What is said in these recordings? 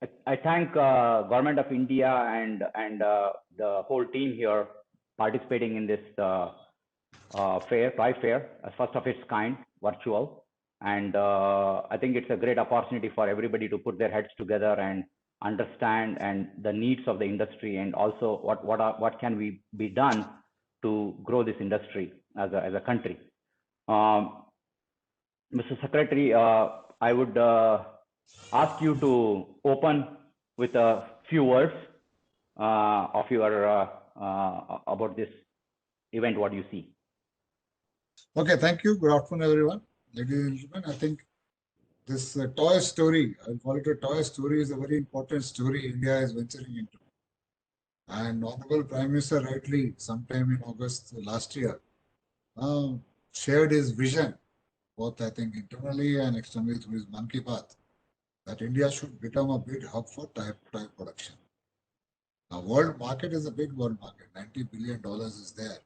I thank Government of India and the whole team here participating in this fair, Toy Fair, first of its kind, virtual. And I think it's a great opportunity for everybody to put their heads together and understand and the needs of the industry, and also what can we be done to grow this industry as a country. Um, Mr. Secretary, I would ask you to open with a few words of your about this event, what you see. Okay, thank you. Good afternoon, everyone. Ladies and gentlemen, I think this toy story, I'll call it a toy story, is a very important story India is venturing into. And Honorable Prime Minister rightly, sometime in August last year, shared his vision, both I think internally and externally through his Mann Ki Baat, that India should become a big hub for toy production. Now, world market is a big world market. $90 billion is there.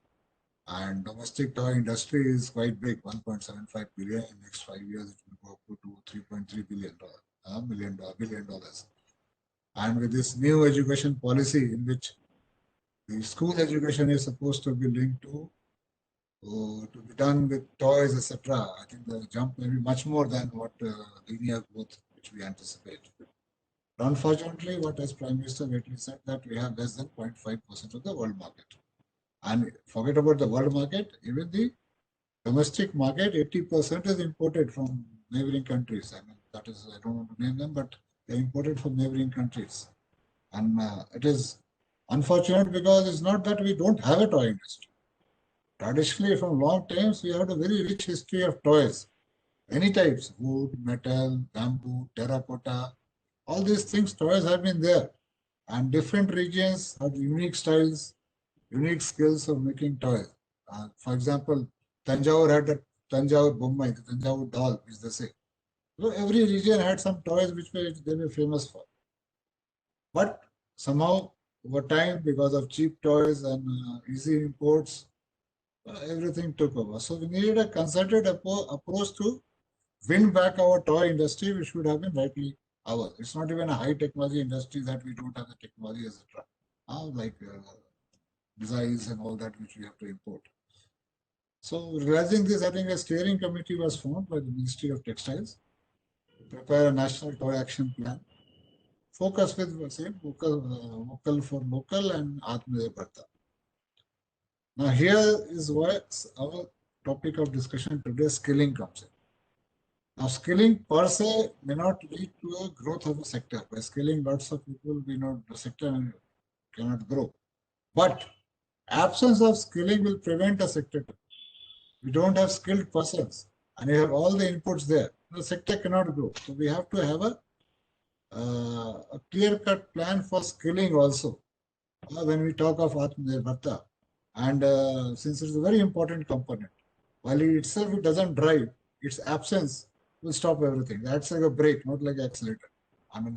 And domestic toy industry is quite big, 1.75 billion. In next 5 years, it will go up to $3.3 billion. And with this new education policy, in which the school education is supposed to be linked to be done with toys, etc., I think the jump may be much more than what linear growth which we anticipate. But unfortunately, what as Prime Minister rightly said, that we have less than 0.5% of the world market. And forget about the world market, even the domestic market, 80% is imported from neighboring countries. I mean, that is, I don't want to name them, but they're imported from neighboring countries. And it is unfortunate because it's not that we don't have a toy industry. Traditionally, from long times, we have a very rich history of toys. Any types, wood, metal, bamboo, terracotta, all these things, toys have been there. And different regions have unique styles, unique skills of making toys. For example, Tanjore had the Tanjore Bommai, the Tanjore doll, which they say. So every region had some toys which they were famous for. But somehow, over time, because of cheap toys and easy imports, everything took over. So we needed a concerted approach to win back our toy industry, which should have been rightly ours. It's not even a high technology industry that we don't have the technology, etc. Like designs and all that which we have to import. So realizing this, I think a steering committee was formed by the Ministry of Textiles to prepare a national toy action plan. Focus with the same vocal for local and Atmanirbharta. Now here is why our topic of discussion today, skilling, comes in. Now skilling per se may not lead to a growth of a sector. By skilling lots of people, the sector cannot grow. But absence of skilling will prevent a sector. We don't have skilled persons and you have all the inputs there. The sector cannot grow. So we have to have a clear-cut plan for skilling also when we talk of Atmanirbharta. And since it's a very important component, while it itself it doesn't drive, its absence will stop everything. That's like a brake, not like an accelerator. I mean,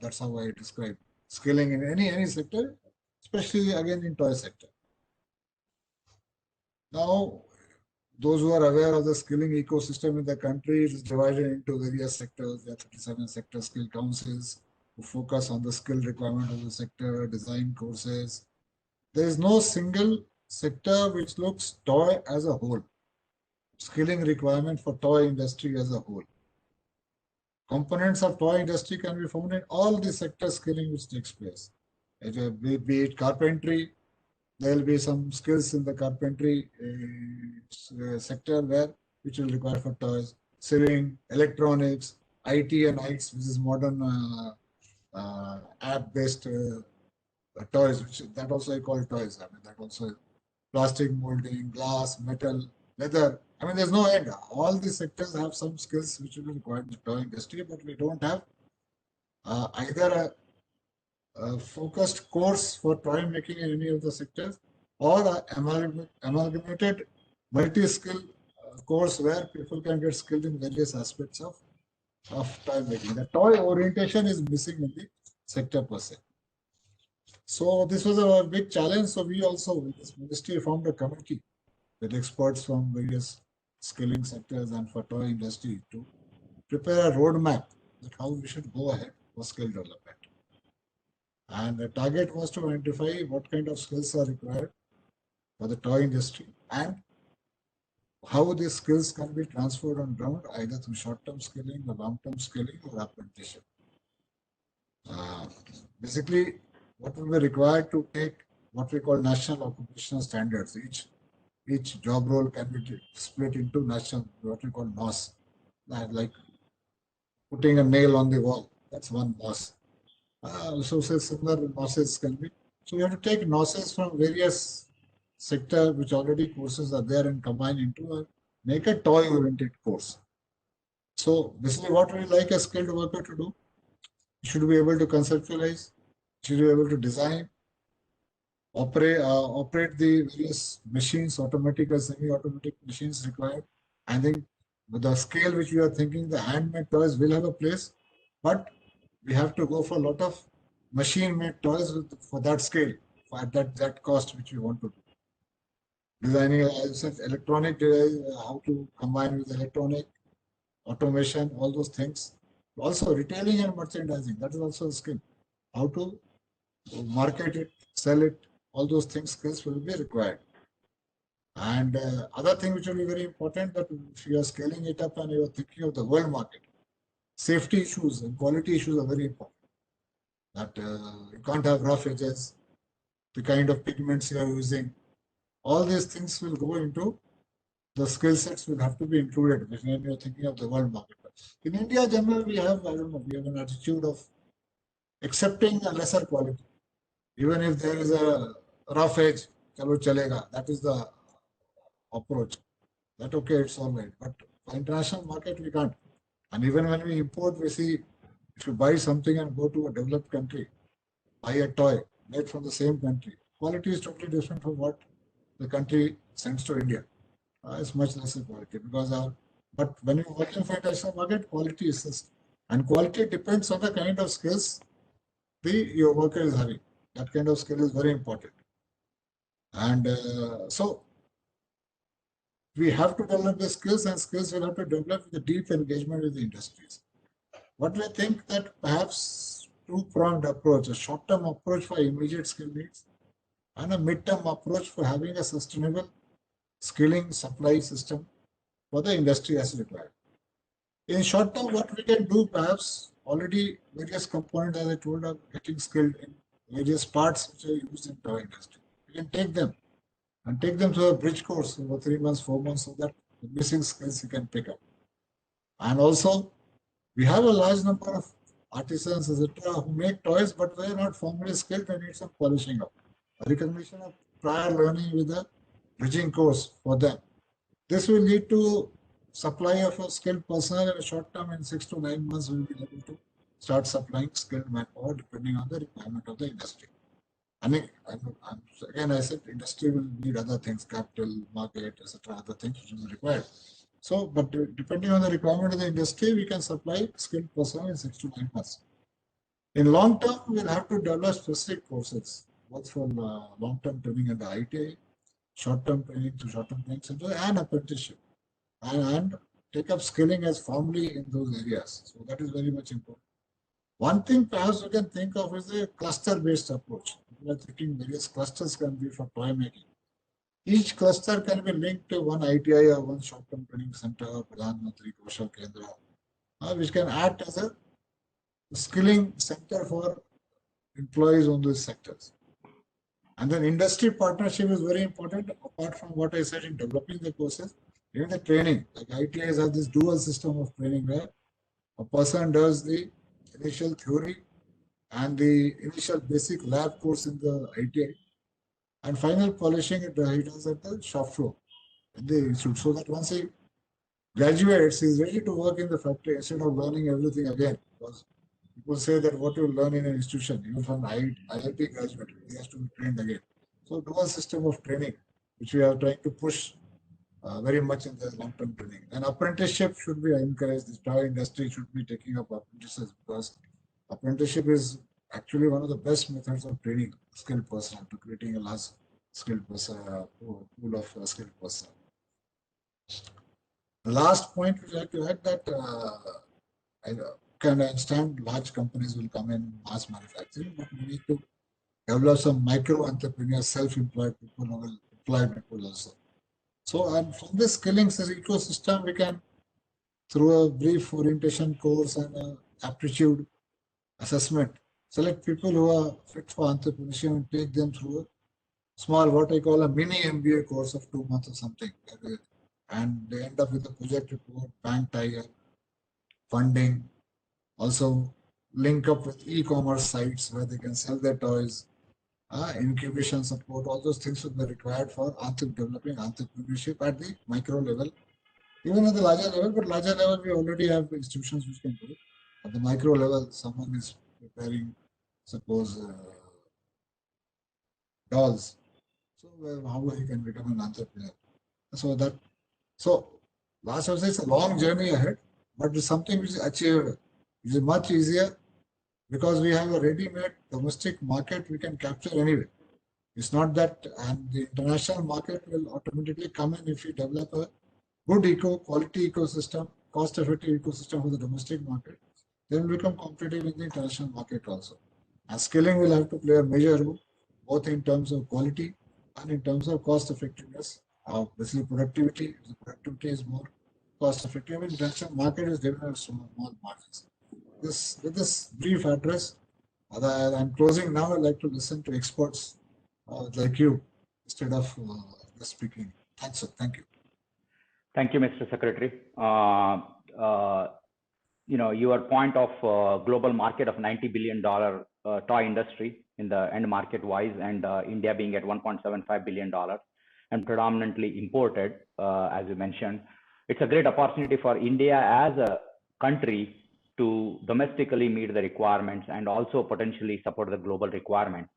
that's how I describe skilling in any sector, especially again in toy sector. Now, those who are aware of the skilling ecosystem in the country, it is divided into various sectors. There are 37 sector skill councils who focus on the skill requirement of the sector, design courses. There is no single sector which looks toy as a whole. Skilling requirement for toy industry as a whole. Components of toy industry can be found in all the sector skilling which takes place. Be it carpentry, there will be some skills in the carpentry sector which will require for toys, sewing, electronics, IT and ITs, which is modern app-based toys, which that also I call toys. I mean, that also plastic molding, glass, metal, leather. I mean, there's no end. All these sectors have some skills which will be required in the toy industry, but we don't have either a focused course for toy making in any of the sectors or amalgamated multi-skill course where people can get skilled in various aspects of toy making. The toy orientation is missing in the sector per se. So this was a big challenge. So we also, with this ministry, formed a committee with experts from various skilling sectors and for toy industry to prepare a roadmap that how we should go ahead for skill development. And the target was to identify what kind of skills are required for the toy industry and how these skills can be transferred on ground either through short-term skilling or long-term skilling or apprenticeship. Uh, Basically, what will be required to take what we call national occupational standards. Each job role can be split into national, what we call NOS, like putting a nail on the wall. That's one NOS. So say similar NOSes can be. So you have to take NOSes from various sector which already courses are there and combine into a make a toy-oriented course. So basically, what we like a skilled worker to do, you should be able to conceptualize, you should be able to design, operate the various machines, automatic or semi-automatic machines required. I think with the scale which we are thinking, the handmade toys will have a place, but we have to go for a lot of machine-made toys for that scale, for that cost which we want to do. Designing, as I said, electronic design, how to combine with electronic, automation, all those things. Also, retailing and merchandising, that is also a skill. How to market it, sell it, all those things, skills will be required. And other thing which will be very important, that if you are scaling it up and you are thinking of the world market, safety issues and quality issues are very important. That you can't have rough edges, the kind of pigments you are using, all these things will go into the skill sets will have to be included when you're thinking of the world market. In India, generally, we have, I don't know, we have an attitude of accepting a lesser quality. Even if there is a rough edge, chalo chalega, that is the approach. That okay, it's all right. But for international market, we can't. And even when we import, we see if you buy something and go to a developed country, buy a toy made from the same country, quality is totally different from what the country sends to India. It's much lesser quality because but when you're working for international market, quality is this. And quality depends on the kind of skills your worker is having. That kind of skill is very important. And so we have to develop the skills, and skills will have to develop with a deep engagement with the industries. What we think that perhaps two-pronged approach, a short-term approach for immediate skill needs and a mid-term approach for having a sustainable skilling supply system for the industry as required. In short term, what we can do, perhaps already various components, as I told, are getting skilled in various parts which are used in toy industry. We can take them and take them to a bridge course over 3 months, 4 months, so that the missing skills you can pick up. And also, we have a large number of artisans, etc., who make toys, but they are not formally skilled and need some polishing up. A recognition of prior learning with a bridging course for them. This will lead to supply of a skilled personnel in a short term. In 6 to 9 months, we will be able to start supplying skilled manpower depending on the requirement of the industry. I mean, again, I said industry will need other things, capital, market, etc., other things which will be required. So, but depending on the requirement of the industry, we can supply skilled personnel in 6 to 9 months. In long term, we'll have to develop specific courses, both for long-term training and the ITI, short-term training to short-term training center, and apprenticeship, and take up skilling as formally in those areas. So that is very much important. One thing perhaps we can think of is a cluster-based approach. We are thinking various clusters can be for toy making. Each cluster can be linked to one ITI or one short-term training center, Pradhan Mantri Kaushal Kendra, which can act as a skilling center for employees on those sectors. And then industry partnership is very important. Apart from what I said in developing the courses, even the training, like ITIs have this dual system of training where a person does the initial theory and the initial basic lab course in the ITI, and final polishing it he does at the shop floor in the institute, so that once he graduates, he is ready to work in the factory instead of learning everything again. Because people say that what you learn in an institution, even from IIT graduate, he has to be trained again. So dual system of training, which we are trying to push very much in the long-term training. And apprenticeship should be encouraged. The toy industry should be taking up apprentices, because apprenticeship is actually one of the best methods of training skilled person to creating a large skilled person, pool of skilled person. The last point we like to add that can understand large companies will come in mass manufacturing, but we need to develop some micro entrepreneurs, self-employed people who will employ people also. So, and from this skilling ecosystem, we can, through a brief orientation course and aptitude assessment, select people who are fit for entrepreneurship and take them through a small, what I call a mini MBA course of 2 months or something. And they end up with a project report, bank tie-up, funding, also link up with e-commerce sites where they can sell their toys, incubation support, all those things would be required for developing entrepreneurship at the micro level. Even at the larger level, but larger level, we already have institutions which can do it. At the micro level, someone is preparing, suppose, dolls. So how he can become an entrepreneur? So last I would say it's a long journey ahead, but it's something which is achievable. It is much easier because we have a ready-made domestic market we can capture anyway. It's not that, and the international market will automatically come in if we develop a good quality ecosystem, cost-effective ecosystem for the domestic market. Then we become competitive in the international market also. And skilling will have to play a major role, both in terms of quality and in terms of cost effectiveness. Basically, productivity. If the productivity is more cost effective, international market is driven by small margins. With this brief address, I'm closing now. I'd like to listen to experts like you instead of speaking. Thanks, sir. Thank you. Thank you, Mr. Secretary. Your point of global market of $90 billion toy industry in the end market wise, and India being at $1.75 billion and predominantly imported, as you mentioned, it's a great opportunity for India as a country to domestically meet the requirements and also potentially support the global requirement.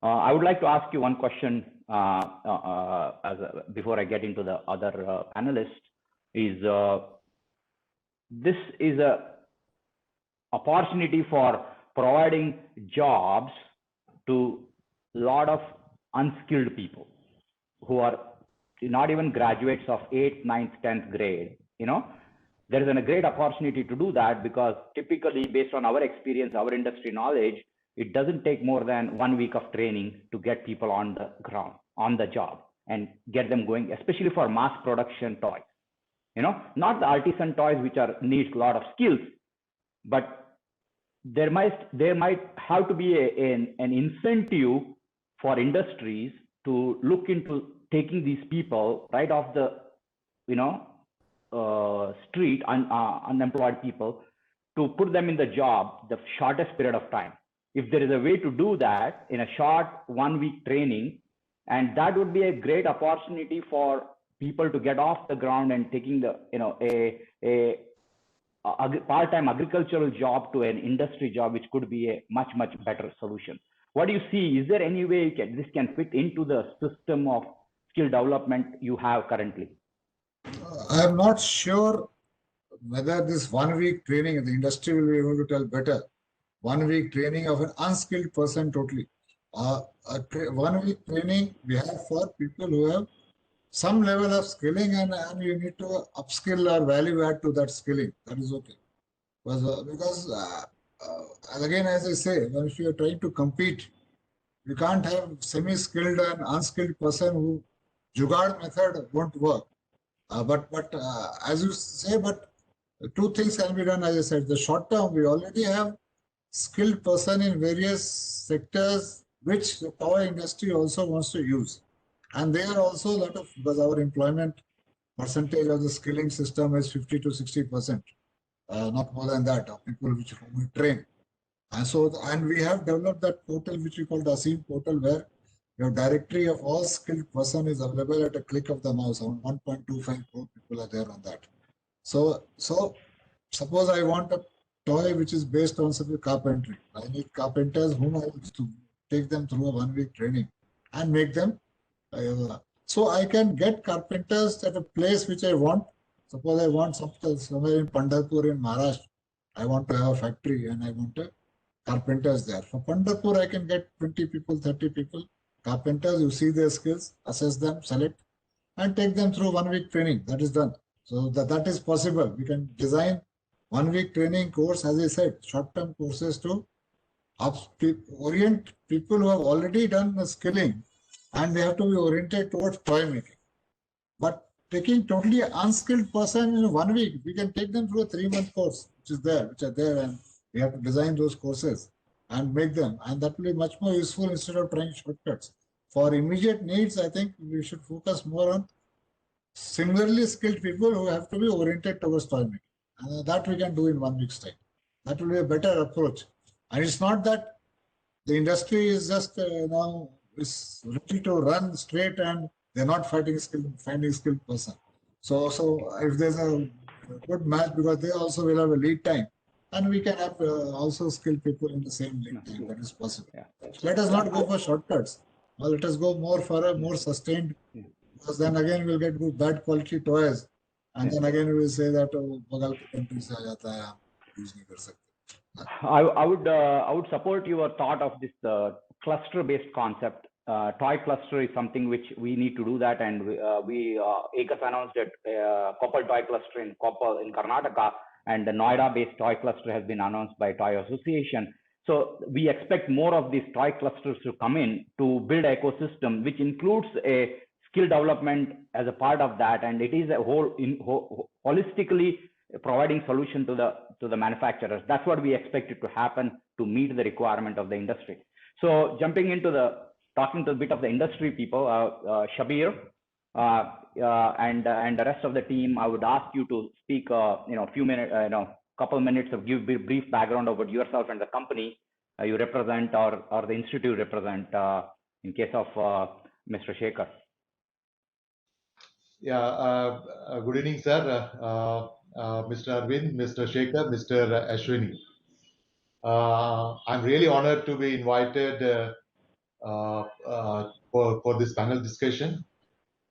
I would like to ask you one question before I get into the other panelists. This is a opportunity for providing jobs to a lot of unskilled people who are not even graduates of 8th, 9th, 10th grade. There is a great opportunity to do that because typically, based on our experience, our industry knowledge, it doesn't take more than 1 week of training to get people on the ground, on the job, and get them going, especially for mass production toys. Not the artisan toys, which needs a lot of skills, but there might have to be an incentive for industries to look into taking these people right off the street, unemployed people, to put them in the job the shortest period of time. If there is a way to do that in a short 1 week training, and that would be a great opportunity for people to get off the ground and taking a part-time agricultural job to an industry job, which could be a much better solution. What do you see? Is there any way this can fit into the system of skill development you have currently? I am not sure whether this 1 week training, the industry will be able to tell better. 1 week training of an unskilled person totally. 1 week training we have for people who have some level of skilling, and you need to upskill or value add to that skilling. That is okay. Because again, as I say, if you are trying to compete, you can't have semi-skilled and unskilled person who jugaad method won't work. But as you say, but two things can be done. As I said, the short term, we already have skilled person in various sectors, which the toy industry also wants to use. And there are also a lot of, because our employment percentage of the skilling system is 50 to 60%, not more than that, of people which we train. And we have developed that portal which we call the ASEEM portal, where your directory of all skilled person is available at a click of the mouse. 1.25 crore people are there on that. So suppose I want a toy which is based on some carpentry. I need carpenters whom I will take them through a 1 week training and make them. So I can get carpenters at a place which I want. Suppose I want somewhere in Pandharpur in Maharashtra. I want to have a factory and I want carpenters there. For Pandharpur, I can get 20 people, 30 people, carpenters. You see their skills, assess them, select, and take them through 1 week training. That is done. So that is possible. We can design 1 week training course, as I said, short-term courses to orient people who have already done the skilling, and they have to be oriented towards toy making. But taking totally unskilled person in 1 week, we can take them through a 3-month course, which are there, and we have to design those courses and make them, and that will be much more useful instead of trying shortcuts. For immediate needs, I think we should focus more on similarly skilled people who have to be oriented towards toy making. And that we can do in 1 week's time. That will be a better approach. And it's not that the industry is just now is ready to run straight and they're not finding skilled person. So if there's a good match, because they also will have a lead time, and we can have also skilled people in the same lead time. That is possible. Yeah. Let us not go for shortcuts. Or let us go more for a more sustained, because then again we'll get good, bad quality toys, and then again we will say that Bagal country se aa jata hai, use nahi kar sakte. I would support your thought of this cluster-based concept. Toy cluster is something which we need to do that, and ACUS announced that Koppal toy cluster in Koppal in Karnataka, and the Noida-based toy cluster has been announced by Toy Association. So we expect more of these toy clusters to come in to build an ecosystem, which includes a skill development as a part of that, and it is a holistically providing solution to the manufacturers. That's what we expect it to happen to meet the requirement of the industry. So jumping into talking to a bit of the industry people, Shabir and the rest of the team, I would ask you to speak, a few minutes, couple minutes of give brief background about yourself and the company you represent or the institute represent. In case of Mr. Shekhar. Yeah. Good evening, sir. Mr. Arvind, Mr. Shekhar, Mr. Ashwini. I'm really honored to be invited for this panel discussion.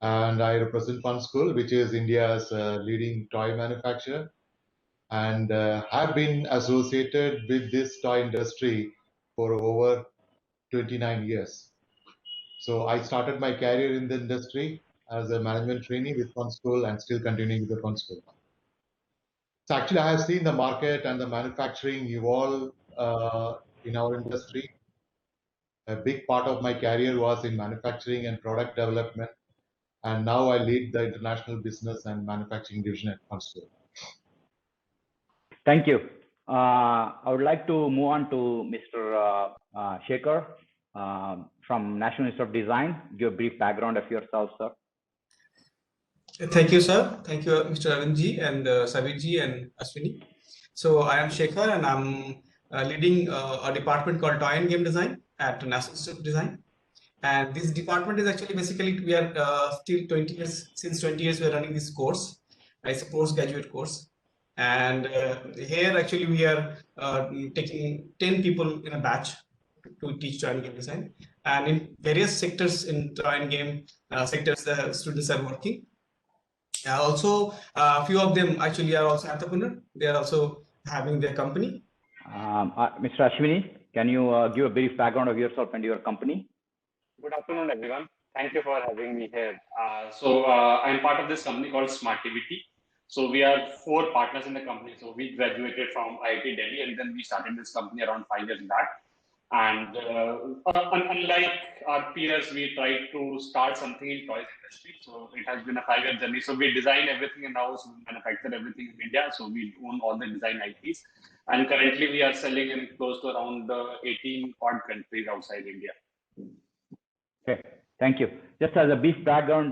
And I represent Fun School, which is India's leading toy manufacturer, and have been associated with this toy industry for over 29 years. So I started my career in the industry as a management trainee with Fun School and still continuing with the Fun School. So actually, I have seen the market and the manufacturing evolve in our industry. A big part of my career was in manufacturing and product development, and now I lead the international business and manufacturing division at Fun School. Thank you. I would like to move on to Mr. Shekhar from National Institute of Design. Give a brief background of yourself, sir. Thank you, sir. Thank you, Mr. Arvindji and Sabirji and Ashwini. So I am Shekhar, and I'm leading a department called Toy and Game Design at National Institute of Design. And this department is actually basically we are still 20 years. Since 20 years, we are running this course. It's a postgraduate course, and here actually we are taking 10 people in a batch to teach toy and game design. And in various sectors in toy and game sectors, the students are working. Also, a few of them actually are also entrepreneurs. They are also having their company. Mr. Ashwini, can you give a brief background of yourself and your company? Good afternoon, everyone. Thank you for having me here. I'm part of this company called Smartivity. So we are 4 partners in the company. So we graduated from IIT Delhi, and then we started this company around 5 years back. And unlike our peers, we tried to start something in toys industry. So it has been a 5-year journey. So we design everything in-house, we manufacture everything in India. So we own all the design IPs. And currently we are selling in close to around 18 odd countries outside India. Okay, thank you. Just as a brief background,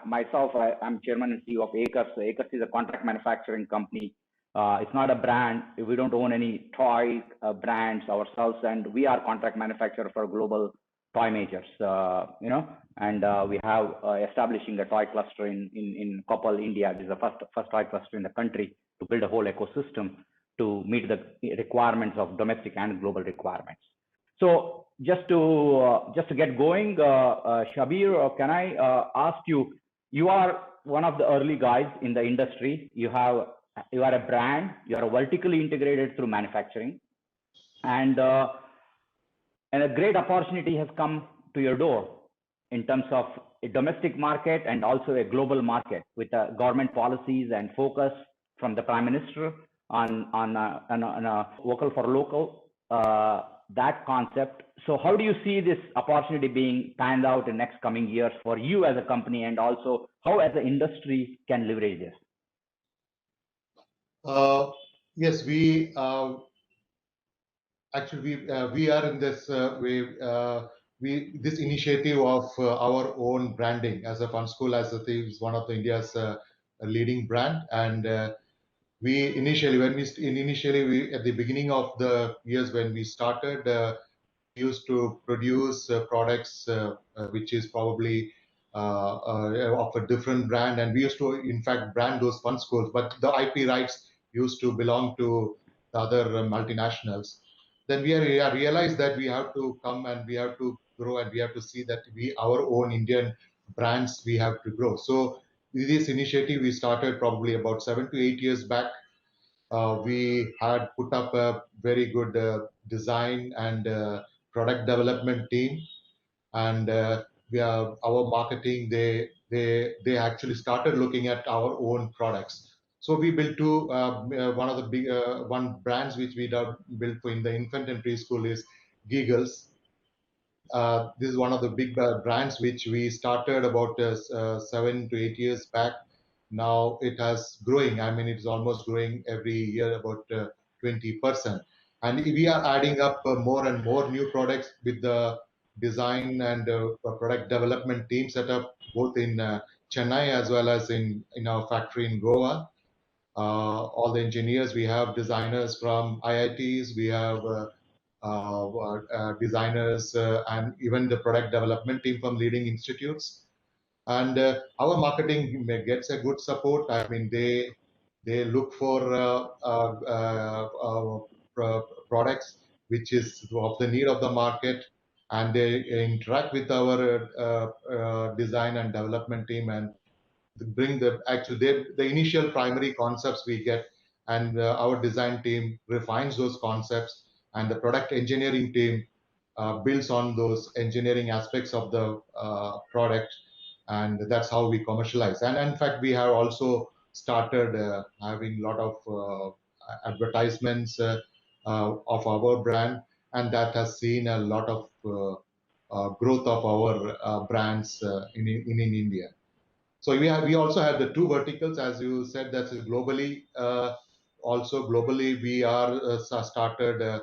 myself, I'm chairman and CEO of ACUS. ACUS is a contract manufacturing company. It's not a brand. We don't own any toy brands ourselves, and we are contract manufacturer for global toy majors. And we have establishing a toy cluster in Koppal, India. This is the first toy cluster in the country to build a whole ecosystem to meet the requirements of domestic and global requirements. So just to get going, Shabir, can I ask you? You are one of the early guys in the industry. You are a brand. You are vertically integrated through manufacturing, and a great opportunity has come to your door in terms of a domestic market and also a global market with government policies and focus from the Prime Minister on a vocal for local, that concept. So how do you see this opportunity being panned out in next coming years for you as a company, and also how as an industry can leverage this? Yes, we actually we are in this this initiative of our own branding as a fun school, as it is one of the India's leading brand. And we initially we at the beginning of the years when we started, used to produce products which is probably of a different brand, and we used to in fact brand those fun schools, but the IP rights used to belong to the other multinationals. Then we realized that we have to come and we have to grow, and we have to see that our own Indian brands we have to grow. So this initiative we started probably about 7 to 8 years back. We had put up a very good design and product development team, and our marketing, they actually started looking at our own products. So we built one of the big one brands which we built for in the infant and preschool is Giggles. This is one of the big brands which we started about 7 to 8 years back. Now it has growing. I mean, it's almost growing every year about 20%. And we are adding up more and more new products with the design and product development team set up both in Chennai as well as in our factory in Goa. All the engineers, we have designers from IITs, we have designers and even the product development team from leading institutes. And our marketing gets a good support. I mean, they look for products which is of the need of the market, and they interact with our design and development team and bring the initial primary concepts we get, and our design team refines those concepts, and the product engineering team builds on those engineering aspects of the product, and that's how we commercialize. And in fact, we have also started having a lot of advertisements of our brand, and that has seen a lot of growth of our brands in India. So we also have the two verticals, as you said, that's globally. Also globally, we are started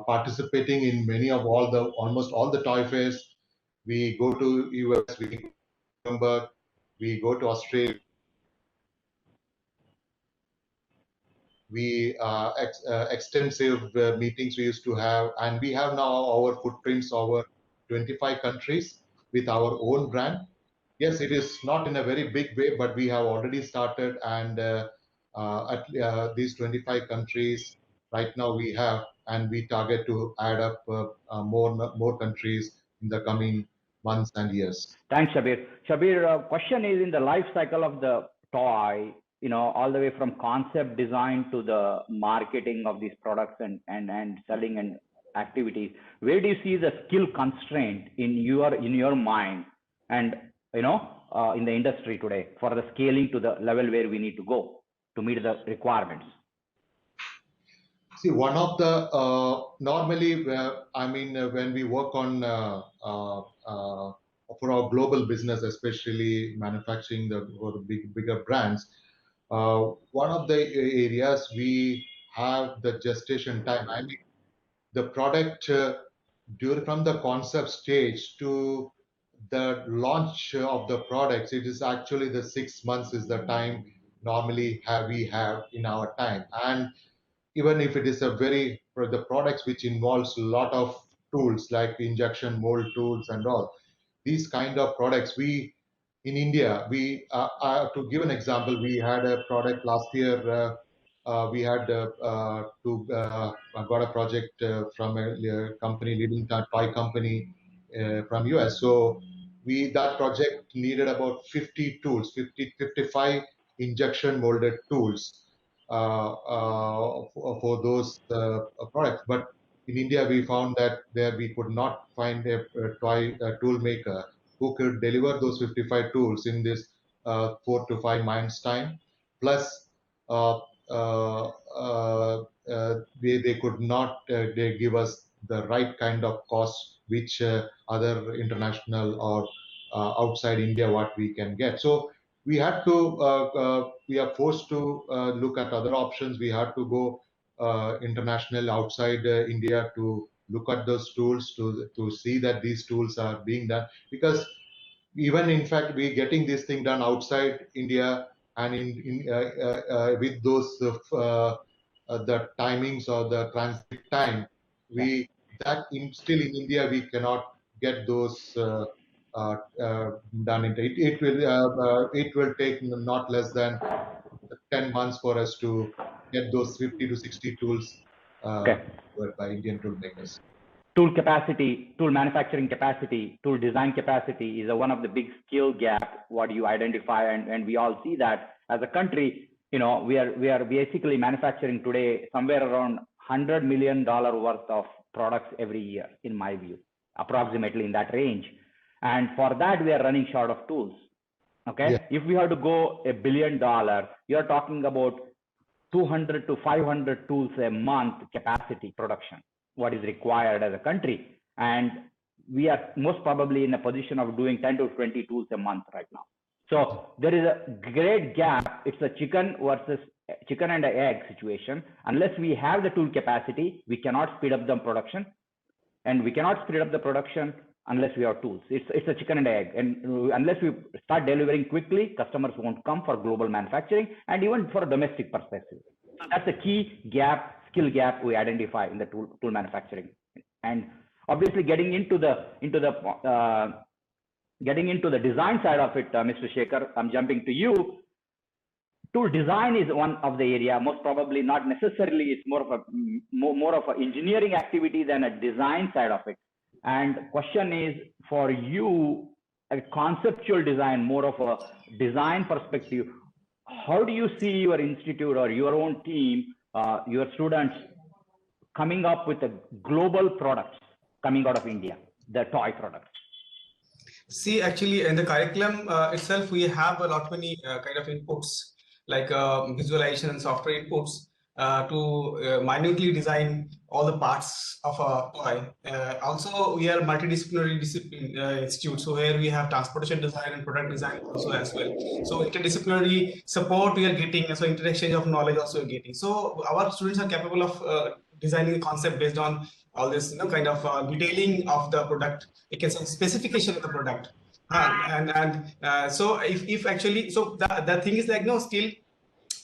participating in many of almost all the toy fairs. We go to US, we go to Nuremberg, we go to Australia. We extensive meetings we used to have, and we have now our footprints over 25 countries with our own brand. Yes, it is not in a very big way, but we have already started, and at these 25 countries right now we have, and we target to add up more countries in the coming months and years. Thanks, Shabir. Shabir, question is in the life cycle of the toy, all the way from concept design to the marketing of these products and selling and activities. Where do you see the skill constraint in your mind and in the industry today for the scaling to the level where we need to go to meet the requirements? See, one of the normally, when we work on for our global business, especially manufacturing for the bigger brands, one of the areas we have the gestation time. I mean, the product from the concept stage to the launch of the products, it is actually the 6 months is the time normally we have in our time. And even if it is for the products which involves a lot of tools like injection mold tools and all, these kind of products, in India, to give an example, we had a product last year. We had got a project from a company, leading toy company from US. So that project needed about 50 tools, 55 injection molded tools for those products. But in India, we found that there we could not find a tool maker who could deliver those 55 tools in this 4 to 5 months time. Plus, they could not they give us the right kind of cost which other international or outside India what we can get. So we had to we are forced to look at other options. We had to go international outside India to look at those tools to see that these tools are being done, because even in fact we getting this thing done outside India, and with those the timings or the transit time, we that still in India we cannot get those done. It will take not less than 10 months for us to get those 50 to 60 tools Okay. by Indian tool makers. Tool capacity, tool manufacturing capacity, tool design capacity is one of the big skill gap what you identify, and we all see that as a country. You know, we are basically manufacturing today somewhere around $100 million worth of products every year, in my view, approximately in that range. And for that, we are running short of tools. Okay, Yeah. if we have to go $1 billion, you're talking about 200 to 500 tools a month capacity production, what is required as a country. And we are most probably in a position of doing 10 to 20 tools a month right now. So there is a great gap. It's a chicken and egg situation. Unless we have the tool capacity, we cannot speed up the production, and we cannot speed up the production unless we have tools. It's a chicken and egg. And unless we start delivering quickly, customers won't come for global manufacturing and even for a domestic perspective. So that's the key gap, skill gap we identify in the tool manufacturing. And obviously getting into the design side of it, Mr. Shekhar, I'm jumping to you. Tool design is one of the area, most probably not necessarily, it's more of an engineering activity than a design side of it. And question is for you, a conceptual design, more of a design perspective, how do you see your institute or your own team, your students coming up with a global products coming out of India, the toy products? See, actually, in the curriculum itself, we have a lot many kind of inputs, like visualization and software inputs to minutely design all the parts of a toy. Also, we are multidisciplinary institute, so here we have transportation design and product design also as well. So interdisciplinary support we are getting, so interexchange of knowledge also we are getting. So our students are capable of designing a concept based on all this, kind of detailing of the product. It can say specification of the product. So if actually, so the thing is like, no, still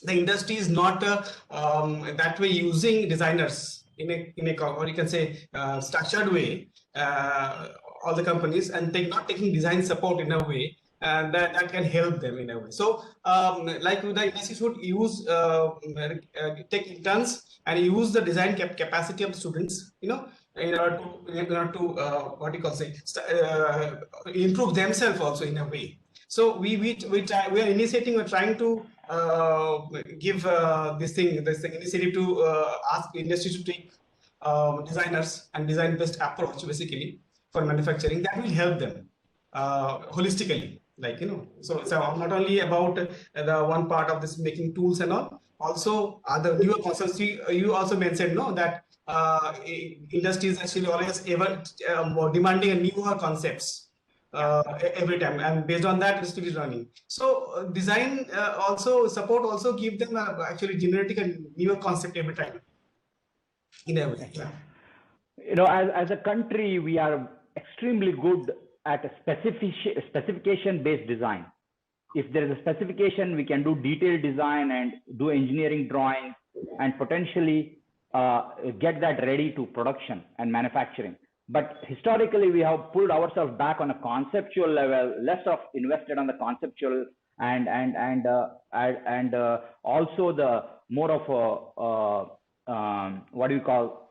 the industry is not that way using designers in a what you can say structured way, all the companies, and not taking design support in a way that can help them in a way. So like the industry should use take interns and use the design capacity of the students, in order to what you call say improve themselves also in a way. So we are initiating, we're trying to give this initiative to ask industry to take designers and design based approach basically for manufacturing. That will help them holistically, so it's not only about the one part of this making tools and all, also other newer concepts. You also mentioned that industry is actually always ever more demanding newer concepts every time, and based on that industry is running. So design also support also give them actually generating a newer concept every time in a way. As a country, we are extremely good at a specification based design. If there is a specification, we can do detailed design and do engineering drawings and potentially get that ready to production and manufacturing. But historically, we have pulled ourselves back on a conceptual level, less of invested on the conceptual and also the more of a what do you call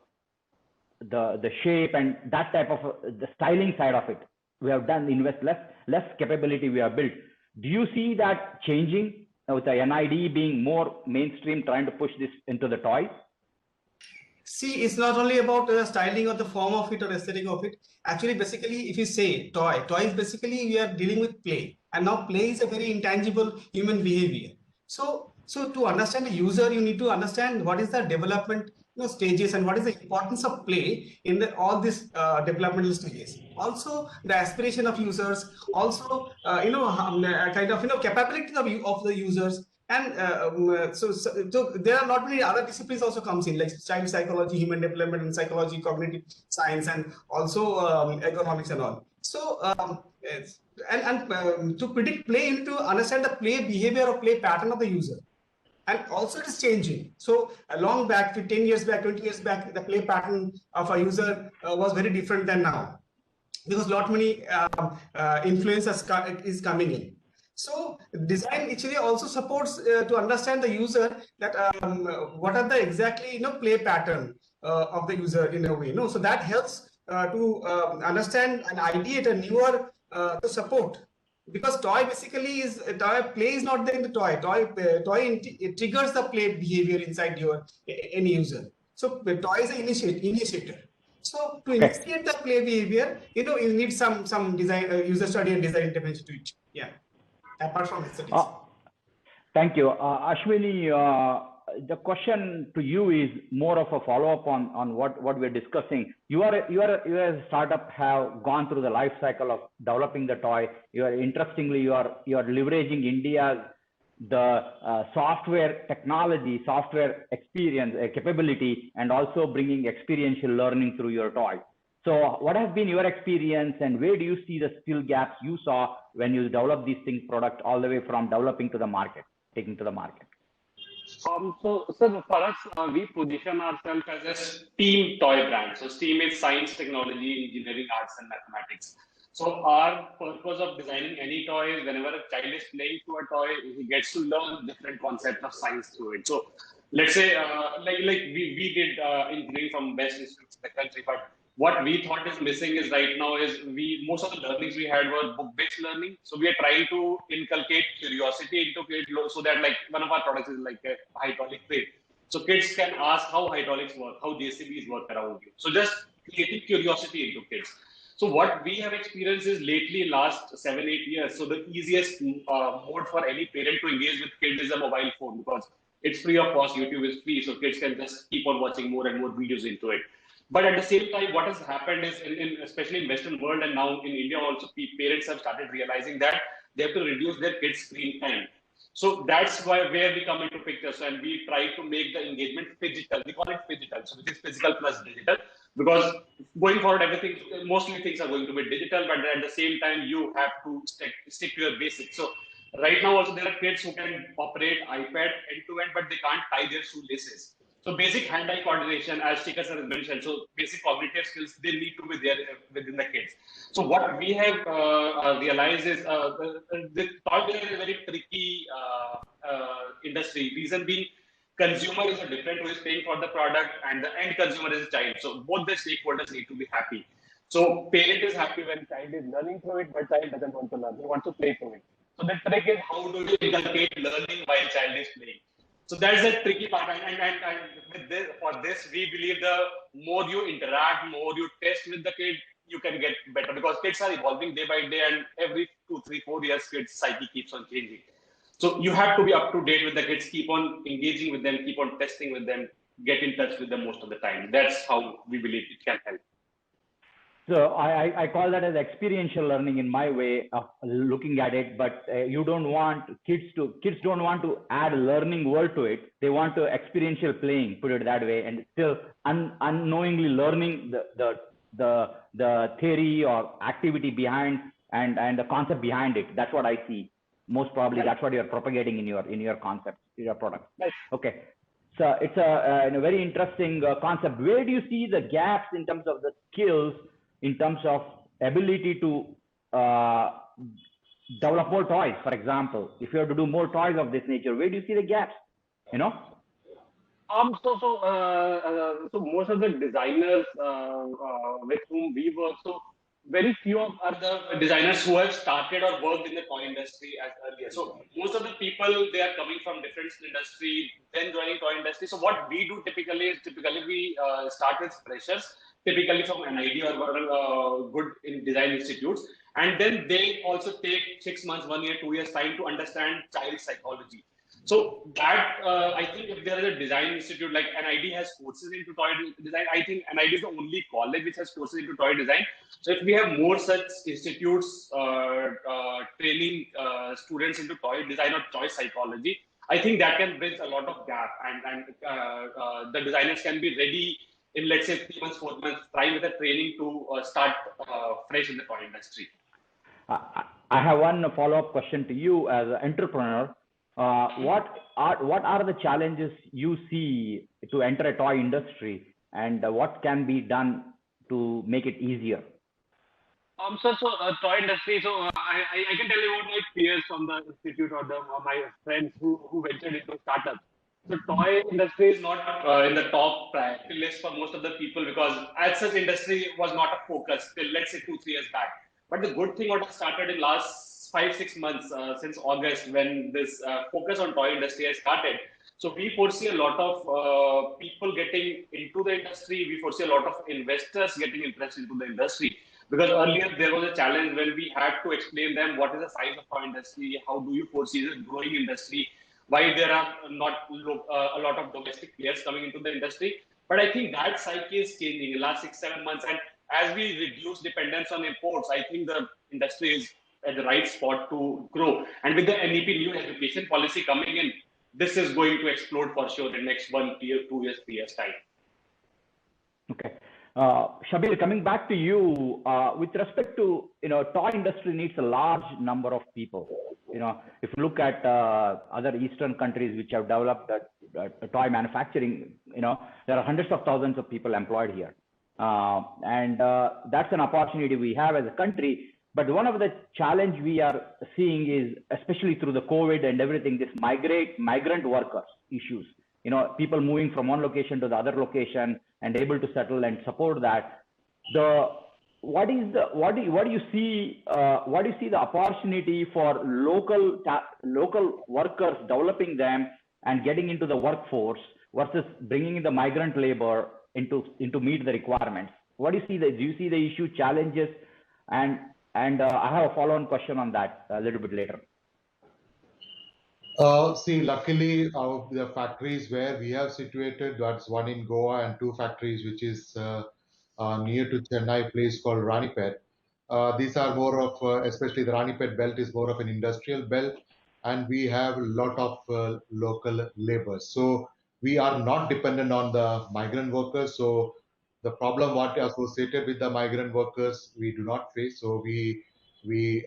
the shape and that type of the styling side of it. We have done invest less capability we have built. Do you see that changing with the NID being more mainstream, trying to push this into the toy? See, it's not only about the styling or the form of it or aesthetic of it. Actually, basically, if you say toy is basically we are dealing with play, and now play is a very intangible human behavior. So So to understand the user, you need to understand what is the development stages and what is the importance of play in all these developmental stages. Also, the aspiration of users, also kind of capability of the users. And so there are not many other disciplines also comes in, like child psychology, human development and psychology, cognitive science, and also economics and all. So to predict play, you need to understand the play behavior or play pattern of the user. And also it is changing. So long back, 10 years back, 20 years back, the play pattern of a user was very different than now, because lot many influences is coming in. So design actually also supports to understand the user that what are the exactly play pattern of the user in a way. So that helps to understand and ideate a newer to support. Because toy basically is play is not there in the toy. It triggers the play behavior inside your any user. So the toy is an initiator. So to initiate the play behavior, you need some design user study and design intervention to it. Yeah. Apart from aesthetics. Thank you, Ashwini. The question to you is more of a follow-up on what we're discussing. You are a startup, have gone through the life cycle of developing the toy. You are leveraging India's software technology, software experience, capability, and also bringing experiential learning through your toy. So what has been your experience, and where do you see the skill gaps you saw when you developed these things product all the way from developing to the market, taking to the market? So for us, we position ourselves as a STEAM toy brand. So STEAM is science, technology, engineering, arts, and mathematics. So our purpose of designing any toy is whenever a child is playing through a toy, he gets to learn different concepts of science through it. So let's say, we did engineering from best institutes in the country, but what we thought is missing is right now is most of the learnings we had were book-based learning. So we are trying to inculcate curiosity into kids, so that like one of our products is like a hydraulic crane. So kids can ask how hydraulics work, how JCBs work around you. So just creating curiosity into kids. So what we have experienced is lately last 7-8 years. So the easiest mode for any parent to engage with kids is a mobile phone, because it's free of cost. YouTube is free, so kids can just keep on watching more and more videos into it. But at the same time, what has happened is, especially in Western world and now in India also, parents have started realizing that they have to reduce their kids' screen time. So that's where we come into picture. So, and we try to make the engagement phygital. We call it phygital, so which is physical plus digital. Because going forward, mostly things are going to be digital, but at the same time, you have to stick to your basics. So right now also there are kids who can operate iPad end to end, but they can't tie their shoelaces. So basic hand-eye coordination, as Shekhar sir has mentioned, so basic cognitive skills, they need to be there within the kids. So what we have realized is the toy is a very tricky industry. Reason being, consumer is a different who is paying for the product, and the end consumer is a child. So both the stakeholders need to be happy. So parent is happy when child is learning through it, but child doesn't want to learn. They want to play through it. So the trick is, how do you inculcate learning while child is playing? So that's the tricky part, and with this, for this, we believe the more you interact, more you test with the kid, you can get better, because kids are evolving day by day, and every 2, 3, 4 years, kids' psyche keeps on changing. So you have to be up to date with the kids, keep on engaging with them, keep on testing with them, get in touch with them most of the time. That's how we believe it can help. So I call that as experiential learning in my way of looking at it, but you don't want kids don't want to add a learning word to it. They want to experiential playing, put it that way, and still unknowingly learning the theory or activity behind and the concept behind it. That's what I see. Most probably right. That's what you're propagating in your concept, in your product. Right. Okay. So it's a very interesting concept. Where do you see the gaps in terms of the skills, in terms of ability to develop more toys, for example? If you have to do more toys of this nature, where do you see the gaps? So most of the designers with whom we work, so very few are the designers who have started or worked in the toy industry as earlier. So most of the people, they are coming from different industry, then joining toy industry. So what we do typically we start with freshers, typically from NID or good in design institutes, and then they also take 6 months, 1 year, 2 years time to understand child psychology. So that I think if there is a design institute like NID has courses into toy design, I think NID is the only college which has courses into toy design. So if we have more such institutes training students into toy design or toy psychology, I think that can bridge a lot of gap, and the designers can be ready in, let's say, 3 months, 4 months, try with a training to start fresh in the toy industry. I have one follow-up question to you as an entrepreneur. What are the challenges you see to enter a toy industry, and what can be done to make it easier? So toy industry. So I can tell you about my peers from the institute or my friends who ventured into startups. So toy industry is not in the top priority list for most of the people, because as such industry was not a focus till, let's say, 2-3 years back. But the good thing what has started in last 5-6 months since August, when this focus on toy industry has started. So we foresee a lot of people getting into the industry. We foresee a lot of investors getting interested into the industry. Because earlier there was a challenge when we had to explain them what is the size of our industry, how do you foresee this growing industry, why there are not a lot of domestic players coming into the industry. But I think that cycle is changing in the last 6-7 months. And as we reduce dependence on imports, I think the industry is at the right spot to grow. And with the NEP new education policy coming in, this is going to explode for sure in the next 1 year, 2 years, 3 years time. Okay. Shabir, coming back to you, with respect to, toy industry needs a large number of people. If you look at other Eastern countries which have developed toy manufacturing, there are hundreds of thousands of people employed here. And that's an opportunity we have as a country. But one of the challenge we are seeing is, especially through the COVID and everything, this migrant workers issues. People moving from one location to the other location and able to settle and support that. What do you see the opportunity for local workers, developing them and getting into the workforce versus bringing in the migrant labor into meet the requirements? What do you see? Do you see the issue, challenges, and I have a follow-on question on that a little bit later. See, luckily, the factories where we have situated, that's one in Goa and 2 factories, which is near to Chennai, place called Ranipet. These are more of, especially the Ranipet belt is more of an industrial belt, and we have a lot of local labor. So we are not dependent on the migrant workers. So the problem what associated with the migrant workers, we do not face. So we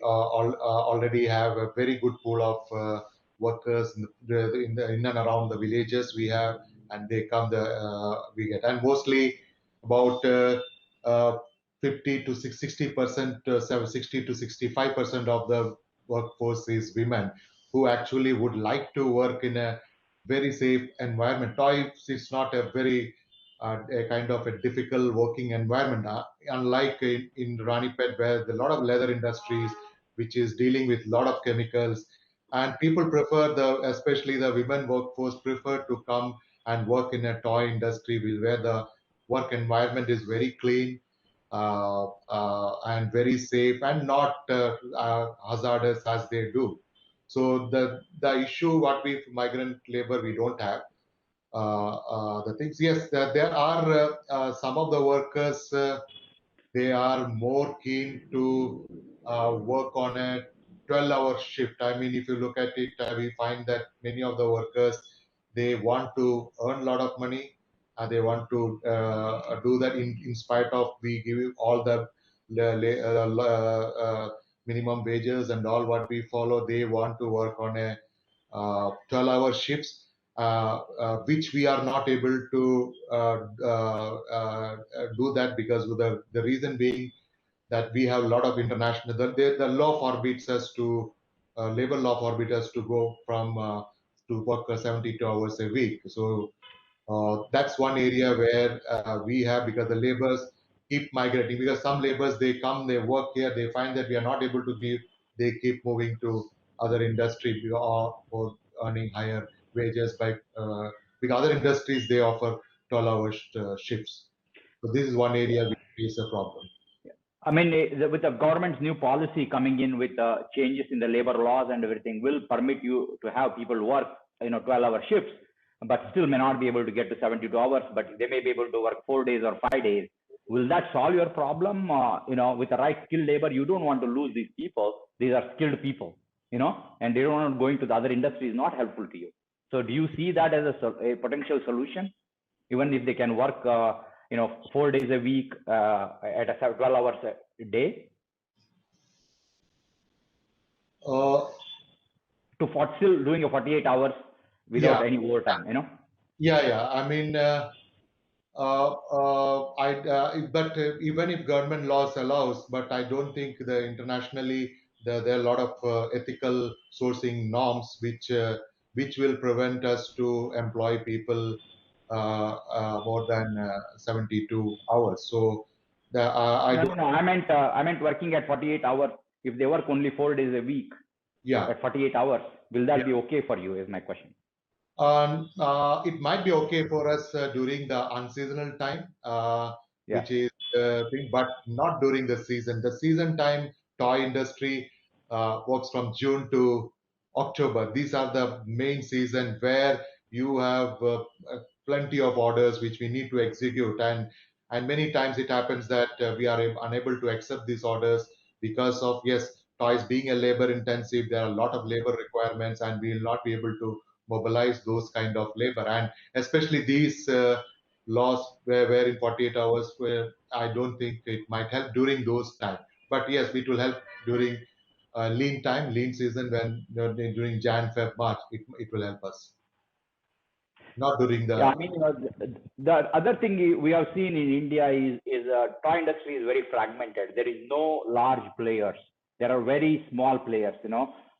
already have a very good pool of workers in and around the villages we have, and they come we get, and mostly about 50 to 60%, 60 to 65% of the workforce is women who actually would like to work in a very safe environment. Toys is not a very a kind of a difficult working environment, unlike in Ranipet, where a lot of leather industries, which is dealing with a lot of chemicals, and people prefer especially the women workforce prefer to come and work in a toy industry where the work environment is very clean and very safe and not hazardous as they do. So the issue what we migrant labor we don't have. The things, yes, there are some of the workers. They are more keen to work on a 12-hour shift. I mean, if you look at it, we find that many of the workers, they want to earn a lot of money. They want to do that in spite of we give you all the minimum wages and all what we follow. They want to work on a 12-hour shifts. Which we are not able to do that, because the reason being that we have a lot of international, the law forbids us to, labor law forbids us to go from to work 72 hours a week. So that's one area where we have, because the laborers keep migrating, because some laborers, they come, they work here, they find that we are not able to give, they keep moving to other industry or earning higher wages because other industries, they offer 12-hour shifts. So this is one area we face a problem. I mean, with the government's new policy coming in with changes in the labor laws and everything, will permit you to have people work 12-hour shifts, but still may not be able to get to 72 hours, but they may be able to work 4 days or 5 days. Will that solve your problem? With the right skilled labor, you don't want to lose these people. These are skilled people, and they don't want to go into the other industry is not helpful to you. So do you see that as a potential solution? Even if they can work, 4 days a week at a 12 hours a day? Still doing a 48 hours without any overtime, Yeah. I mean, but even if government laws allows, but I don't think internationally there are a lot of ethical sourcing norms which will prevent us to employ people more than 72 hours. So I don't. No. I meant working at 48 hours. If they work only 4 days a week, at 48 hours, will that be okay for you? Is my question. It might be okay for us during the unseasonal time, which is thing, but not during the season. The season time toy industry works from June to October. These are the main season where you have plenty of orders which we need to execute, and many times it happens that we are unable to accept these orders because of toys being a labor intensive. There are a lot of labor requirements, and we will not be able to mobilize those kind of labor, and especially these laws where in 48 hours, where I don't think it might help during those time. But yes, it will help during lean season, when during Jan, Feb, March, it will help us, not during the. I mean, the other thing we have seen in India is toy industry is very fragmented. There is no large players. There are very small players,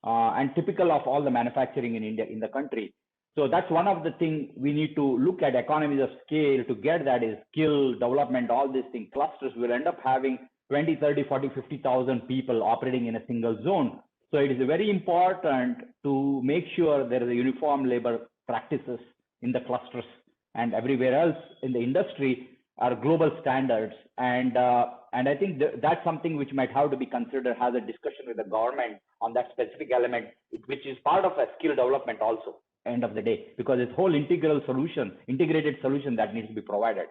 and typical of all the manufacturing in India, in the country. So that's one of the things we need to look at, economies of scale to get that is skill development, all these things. Clusters will end up having 20, 30, 40, 50,000 people operating in a single zone. So it is very important to make sure there is a uniform labor practices in the clusters, and everywhere else in the industry are global standards. And I think that's something which might have to be considered, has a discussion with the government on that specific element, which is part of a skill development also, end of the day, because it's whole integrated solution that needs to be provided.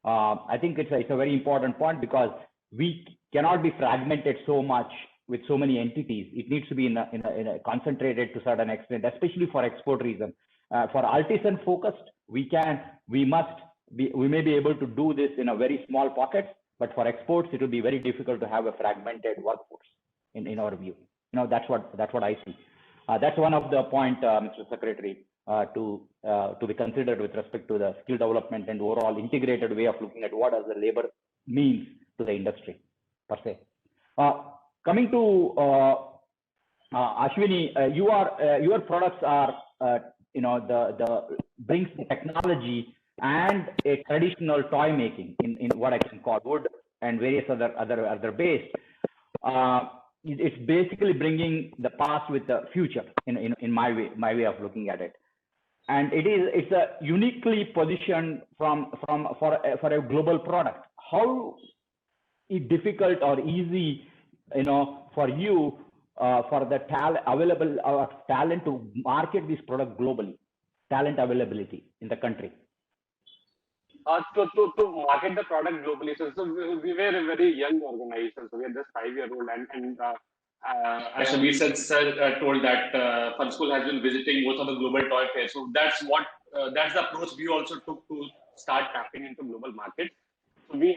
I think it's a very important point, because we cannot be fragmented so much with so many entities. It needs to be in a concentrated to a certain extent, especially for export reason. For artisan focused, we may be able to do this in a very small pocket, but for exports, it will be very difficult to have a fragmented workforce in our view. That's what I see. That's one of the point, Mr. Secretary, to be considered with respect to the skill development and overall integrated way of looking at what does the labor means to the industry per se. Coming to Ashwini, your products are brings the technology and a traditional toy making in what I can call wood and various other base. It's basically bringing the past with the future in my way of looking at it, and it's a uniquely positioned for a global product. How difficult or easy for you for the talent to market this product globally, talent availability in the country? To market the product globally, so we were a very young organization, so we are just 5-year-old, and as Shabir said, told that Fun School has been visiting most of the global toy fairs. So that's the approach we also took to start tapping into global markets. So we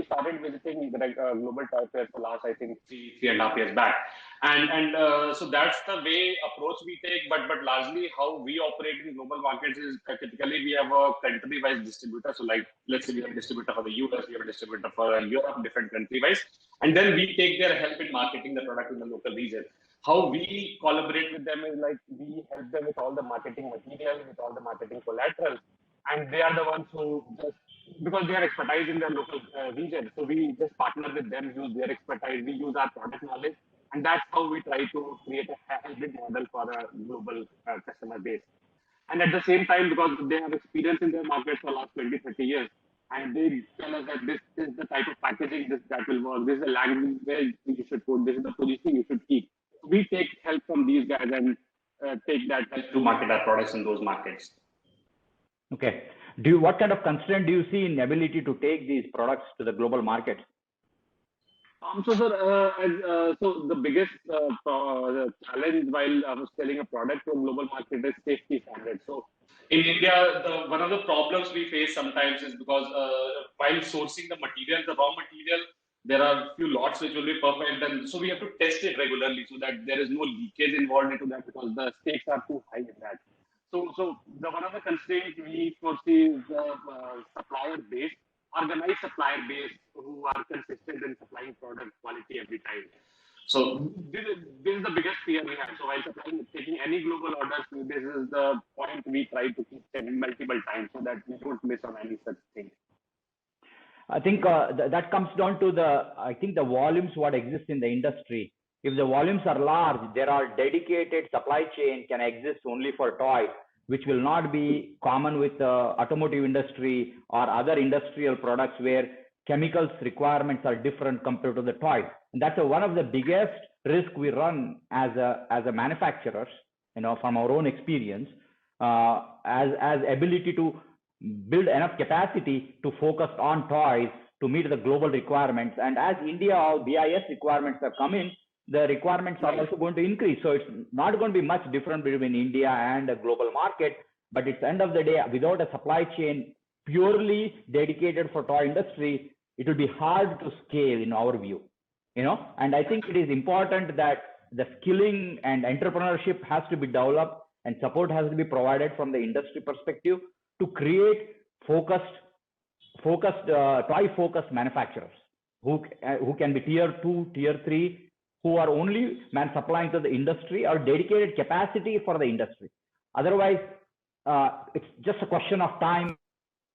started visiting the global toy fairs for last, I think, 3.5 years back, and so that's the way approach we take. But largely how we operate in global markets is typically we have a country-wise distributor. So like, let's say we have a distributor for the US, we have a distributor for Europe, different country-wise, and then we take their help in marketing the product in the local region. How we collaborate with them is like we help them with all the marketing material, with all the marketing collateral, and they are the ones who just, because they are expertise in their local region, so we just partner with them, use their expertise, we use our product knowledge, and that's how we try to create a hybrid model for a global customer base. And at the same time, because they have experience in their market for the last 20-30 years, and they tell us that this is the type of packaging that will work, this is the language where you should put, this is the positioning you should keep. We take help from these guys, and take that help to market our products in those markets. Okay. What kind of constraint do you see in ability to take these products to the global market? So, sir, so the biggest challenge while selling a product to a global market is safety standards. So, in India, one of the problems we face sometimes is because while sourcing the material, the raw material, there are few lots which will be perfect, and so we have to test it regularly so that there is no leakage involved into that because the stakes are too high in that. So the one of the constraints we foresee is the supplier base, organized supplier base who are consistent in supplying product quality every time. So this is the biggest fear we have. So while taking any global orders, this is the point we try to keep checking multiple times so that we don't miss on any such thing. I think that comes down to the volumes what exist in the industry. If the volumes are large, there are dedicated supply chain can exist only for toys, which will not be common with the automotive industry or other industrial products where chemicals requirements are different compared to the toys. And that's one of the biggest risk we run as a manufacturers, from our own experience, as ability to build enough capacity to focus on toys to meet the global requirements. And as India, all BIS requirements have come in, the requirements are also going to increase. So it's not going to be much different between India and a global market, but it's end of the day, without a supply chain purely dedicated for toy industry, it will be hard to scale in our view, and I think it is important that the skilling and entrepreneurship has to be developed and support has to be provided from the industry perspective to create toy-focused manufacturers who can be tier 2, tier 3, who are only supplying to the industry or dedicated capacity for the industry. Otherwise, it's just a question of time.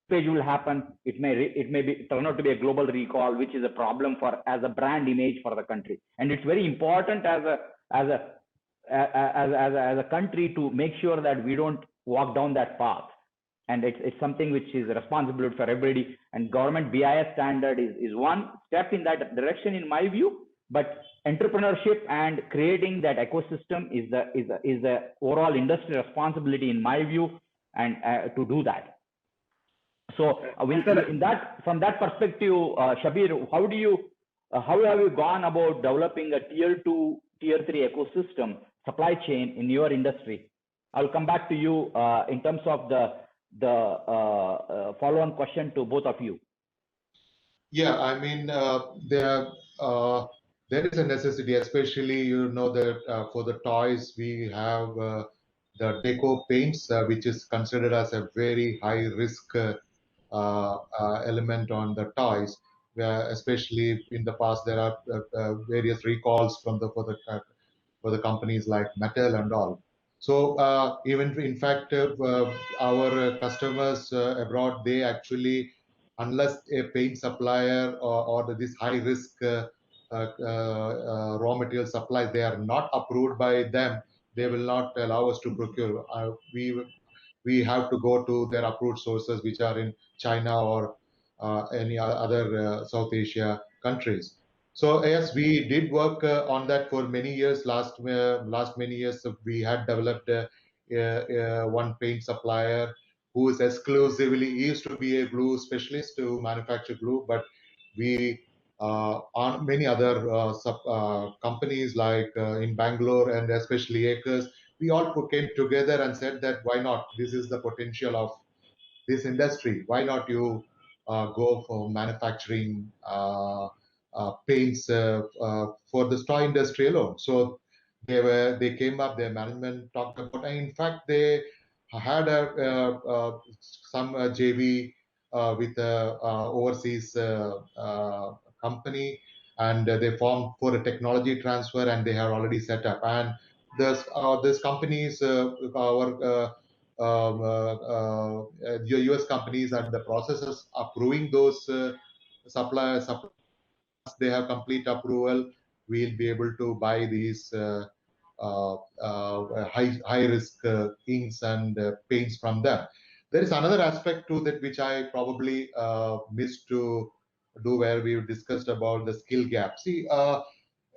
Page will happen. It may turn out to be a global recall, which is a problem as a brand image for the country. And it's very important as a country to make sure that we don't walk down that path. And it's something which is a responsibility for everybody. And government BIS standard is one step in that direction, in my view. But entrepreneurship and creating that ecosystem is the overall industry responsibility, in my view, and to do that. So from that perspective, Shabir, how have you gone about developing a tier 2, tier 3 ecosystem supply chain in your industry? I'll come back to you in terms of the follow-on question to both of you. Yeah, I mean, there is a necessity, especially that for the toys we have the deco paints, which is considered as a very high risk element on the toys. Especially in the past, there are various recalls for the companies like Mattel and all. So even in fact, our customers abroad, they actually, unless a paint supplier or this high risk raw material supplies, they are not approved by them, they will not allow us to procure. We have to go to their approved sources, which are in China or any other South Asia countries. So yes, we did work on that for many years. Last many years, we had developed one paint supplier who is exclusively, he used to be a glue specialist to manufacture glue, but we on many other companies like in Bangalore and especially Acres, we all came together and said that why not? This is the potential of this industry. Why not you go for manufacturing paints for the toy industry alone? So they came up, their management talked about, and in fact they had some JV with overseas company, and they formed for a technology transfer, and they have already set up. And this companies, our US companies are in the process of approving those suppliers. They have complete approval, we'll be able to buy these high risk inks and paints from them. There is another aspect to that which I probably missed to do, where we discussed about the skill gap.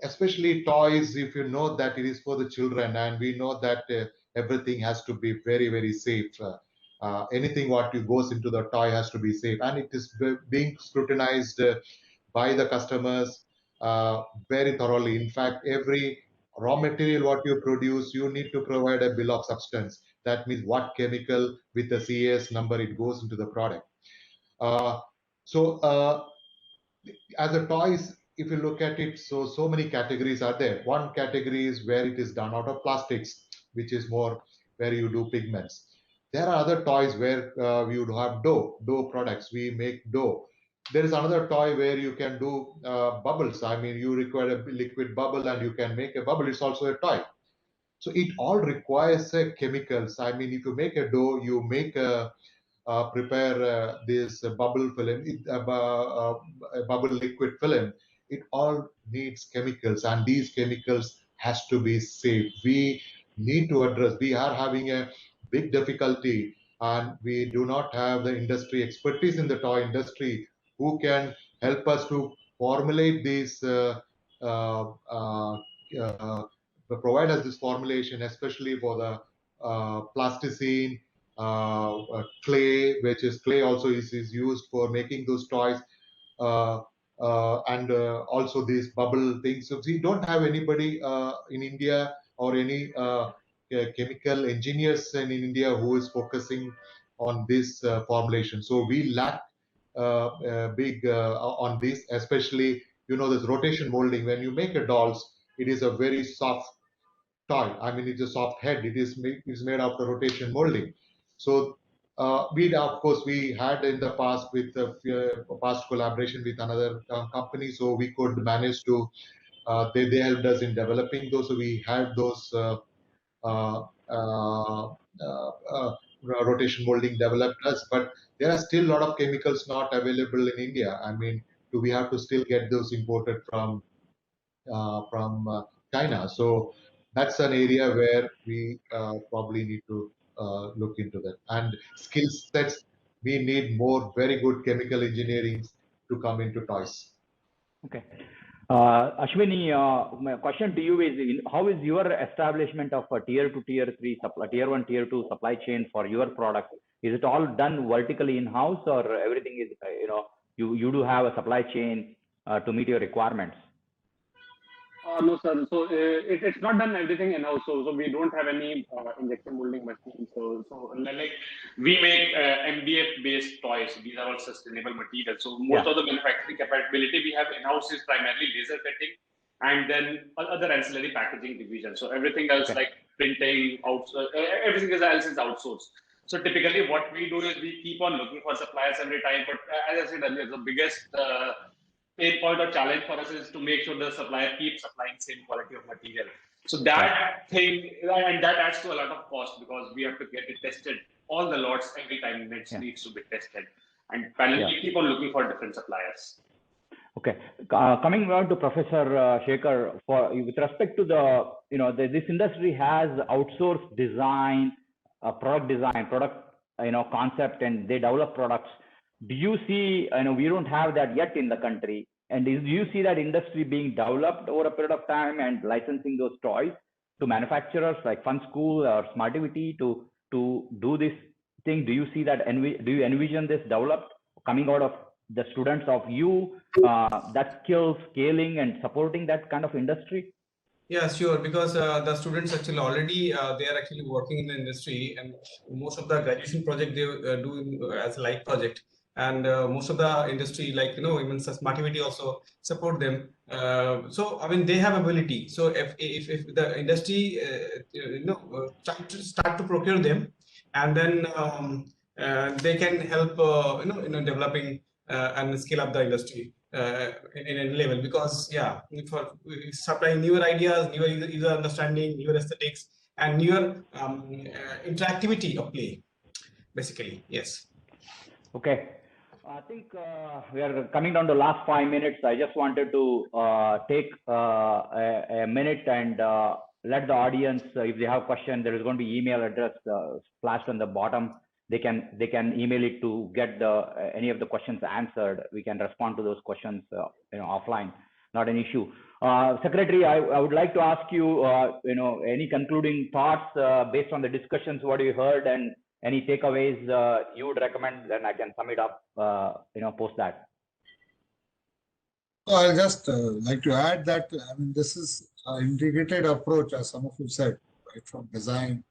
Especially toys, if you know that it is for the children, and we know that everything has to be very, very safe. Anything what goes into the toy has to be safe, and it is being scrutinized by the customers very thoroughly. In fact, every raw material what you produce, you need to provide a bill of substance. That means what chemical with the CAS number it goes into the product. Uh, so as a toys, if you look at it, so many categories are there. One category is where it is done out of plastics, which is more where you do pigments. There are other toys where we would have dough products. We make dough. There is another toy where you can do bubbles. I mean, you require a liquid bubble and you can make a bubble. It's also a toy. So it all requires chemicals. I mean, if you make a dough, you make a prepare this bubble film, bubble liquid film. It all needs chemicals, and these chemicals has to be safe. We need to address. We are having a big difficulty, and we do not have the industry expertise in the toy industry who can help us to formulate these. Uh, uh, uh, Provide us this formulation, especially for the plasticine, clay, which is clay also is used for making those toys, and also these bubble things. So we don't have anybody in India or any chemical engineers in India who is focusing on this formulation. So we lack big on this, especially this rotation molding. When you make a dolls, it is a very soft toy. I mean, it's a soft head. It's made of the rotation molding. So we of course we had in the past with past collaboration with another company, so we could manage to they helped us in developing those. So we had those uh, uh, rotation molding developed us, but there are still a lot of chemicals not available in India. I mean, do we have to still get those imported from China? So that's an area where we probably need to look into that. And skill sets, we need more very good chemical engineering to come into toys. Okay. Ashwini, my question to you is, how is your establishment of a tier 2, tier 3, tier 1, tier 2 supply chain for your product? Is it all done vertically in-house, or everything is, you do have a supply chain to meet your requirements? No, sir. So it's not done everything in-house. So we don't have any injection molding machines. So like we make MDF-based toys. These are all sustainable materials. So most of the manufacturing capability we have in-house is primarily laser cutting, and then other ancillary packaging division. So everything else like printing, everything else is outsourced. So typically what we do is we keep on looking for suppliers every time. But as I said earlier, the biggest pain point or challenge for us is to make sure the supplier keeps supplying same quality of material. So that thing, and that adds to a lot of cost because we have to get it tested, all the lots every time it needs to be tested. And parallelly keep on looking for different suppliers. Okay. Coming on to Professor Shekhar, with respect to this industry has outsourced design, product concept, and they develop products. Do you see, we don't have that yet in the country, and do you see that industry being developed over a period of time and licensing those toys to manufacturers like Fun School or Smartivity to do this thing? Do you see that, do you envision this developed coming out of the students of you, that skill scaling and supporting that kind of industry? Yeah, sure. Because the students actually already they are actually working in the industry, and most of the graduation project they do as a live project, and most of the industry, like even Smartivity also support them. So I mean they have ability. So if the industry start to procure them, and then they can help developing and scale up the industry in any level, because for supplying newer ideas, newer user understanding, newer aesthetics, and newer interactivity of play, basically. Yes. Okay. I think we are coming down to the last 5 minutes. I just wanted to take a minute and let the audience, if they have questions, there is going to be email address flashed on the bottom. They can email it to get any of the questions answered. We can respond to those questions offline. not an issue. Secretary, I would like to ask you, any concluding thoughts based on the discussions, what you heard, and any takeaways you would recommend, then I can sum it up, post that. So I'll just like to add that, I mean, this is an integrated approach, as some of you said, right from design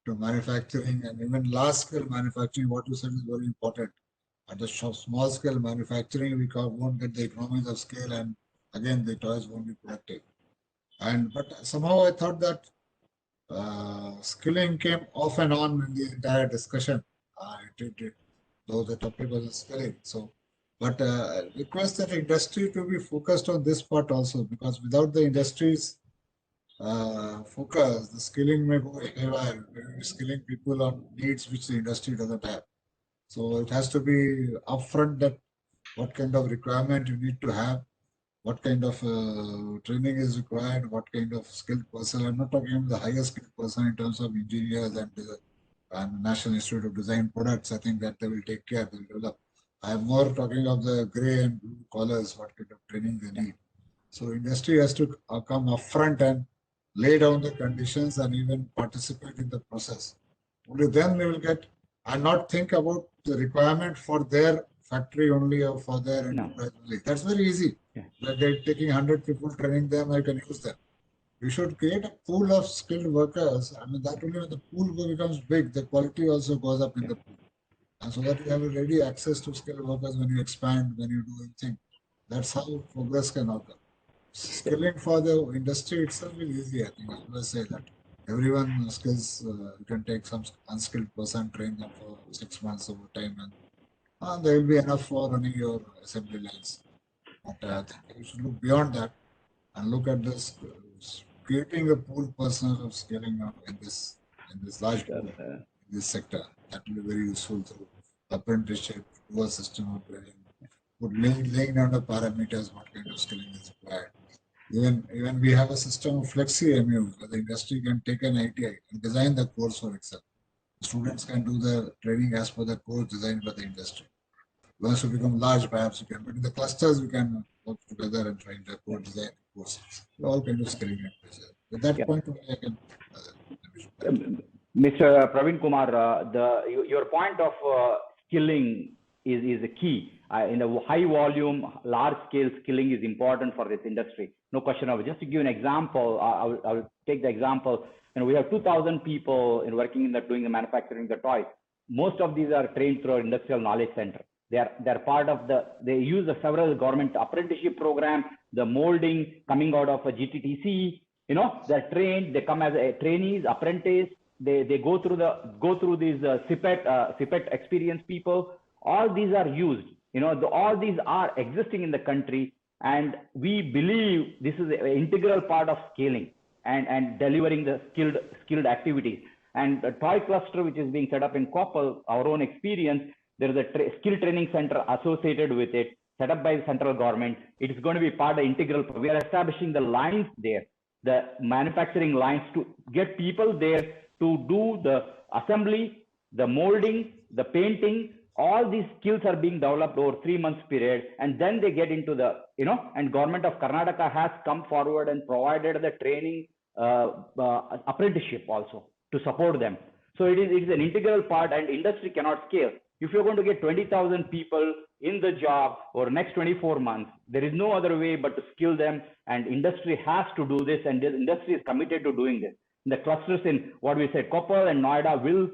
to manufacturing and even large scale manufacturing. What you said is very important. At the small scale manufacturing, we won't get the economies of scale, and again, the toys won't be productive. But somehow I thought that skilling came off and on in the entire discussion. Though the topic was skilling. So, but request that industry to be focused on this part also, because without the industry's focus, the skilling may go haywire. We're skilling people on needs which the industry doesn't have. So it has to be upfront that what kind of requirement you need to have, what kind of training is required, what kind of skilled person. I'm not talking about the highest skilled person in terms of engineers and National Institute of Design products. I think that they will take care, they will develop. I'm more talking of the gray and blue collars, what kind of training they need. So industry has to come upfront and lay down the conditions and even participate in the process. Only then they will get and not think about the requirement for their factory only or for their enterprise only. That's very easy. Yeah. Like they're taking 100 people, training them, I can use them. We should create a pool of skilled workers. I mean, that only when the pool becomes big, the quality also goes up in the pool. And so that you have ready access to skilled workers when you expand, when you do anything. That's how progress can occur. Skilling for the industry itself is easy. I think I always say that everyone skills, you can take some unskilled person, train them for 6 months over time, and there will be enough for running your assembly lines. But I think you should look beyond that and look at this, creating a pool personnel of scaling up in this large pool, in this sector. That will be very useful through apprenticeship, through a system of training, laying down the parameters, what kind of skilling is required. Even we have a system of flexi MU where the industry can take an ITI and design the course for itself. Students can do the training as per the course designed by the industry. Once we become large, perhaps we can, but in the clusters we can work together and try the code design courses. All kinds of skilling and pressure. At that point, I can. Mr. Praveen Kumar, your point of skilling is a key. In a high volume, large scale skilling is important for this industry. No question of it. Just to give an example, I will take the example. We have 2,000 people working in doing the manufacturing the toys. Most of these are trained through our industrial knowledge center. They're part of they use the several government apprenticeship program, the molding coming out of a GTTC. They're trained. They come as trainees, apprentice. They go through these CPET experienced people. All these are used. All these are existing in the country, and we believe this is an integral part of scaling and delivering the skilled activities. And the toy cluster, which is being set up in Koppal, our own experience, there is a skill training center associated with it, set up by the central government. It is going to be part of integral. We are establishing the lines there, the manufacturing lines, to get people there to do the assembly, the molding, the painting. All these skills are being developed over 3 months period, and then they get into the, and government of Karnataka has come forward and provided the training apprenticeship also to support them. So it is an integral part, and industry cannot scale. If you're going to get 20,000 people in the job over next 24 months, there is no other way but to skill them, and industry has to do this, and the industry is committed to doing this. The clusters in what we said, Koppal and Noida, will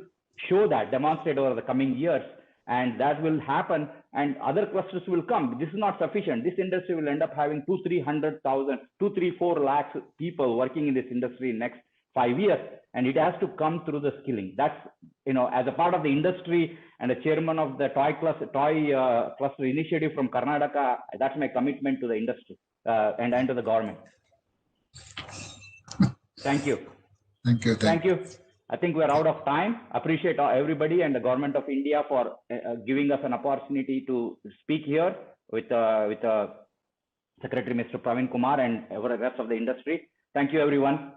show that, demonstrate over the coming years, and that will happen, and other clusters will come. This is not sufficient. This industry will end up having 4 lakhs people working in this industry in next 5 years, and it has to come through the skilling. That's, as a part of the industry and a chairman of the toy cluster initiative from Karnataka, that's my commitment to the industry and to the government. Thank you. Thank you. I think we're out of time. Appreciate everybody and the government of India for giving us an opportunity to speak here with Secretary Mr. Praveen Kumar and the rest of the industry. Thank you, everyone.